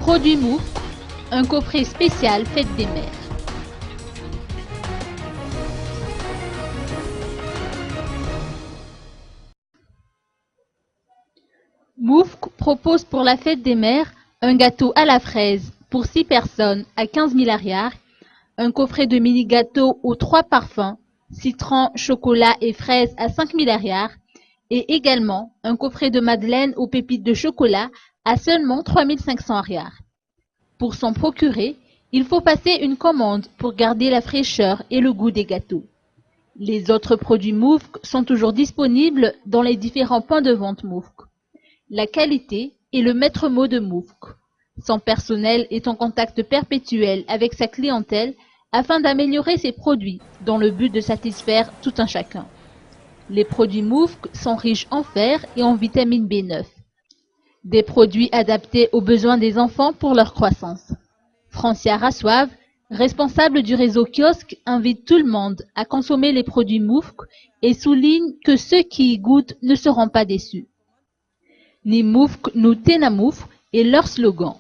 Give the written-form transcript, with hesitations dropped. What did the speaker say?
Produit Moufk, un coffret spécial Fête des Mères. Moufk propose pour la Fête des Mères un gâteau à la fraise pour 6 personnes à 15 milliards, un coffret de mini gâteaux aux 3 parfums, citron, chocolat et fraises à 5 milliards, et également un coffret de madeleine aux pépites de chocolat à seulement 3500 rials. Pour s'en procurer, il faut passer une commande pour garder la fraîcheur et le goût des gâteaux. Les autres produits Moufk sont toujours disponibles dans les différents points de vente Moufk. La qualité est le maître mot de Moufk. Son personnel est en contact perpétuel avec sa clientèle afin d'améliorer ses produits dans le but de satisfaire tout un chacun. Les produits Moufk sont riches en fer et en vitamine B9. Des produits adaptés aux besoins des enfants pour leur croissance. Francia Rassoave, responsable du réseau kiosque, invite tout le monde à consommer les produits Moufk et souligne que ceux qui y goûtent ne seront pas déçus. Ni Moufk nous Tenamouf est leur slogan.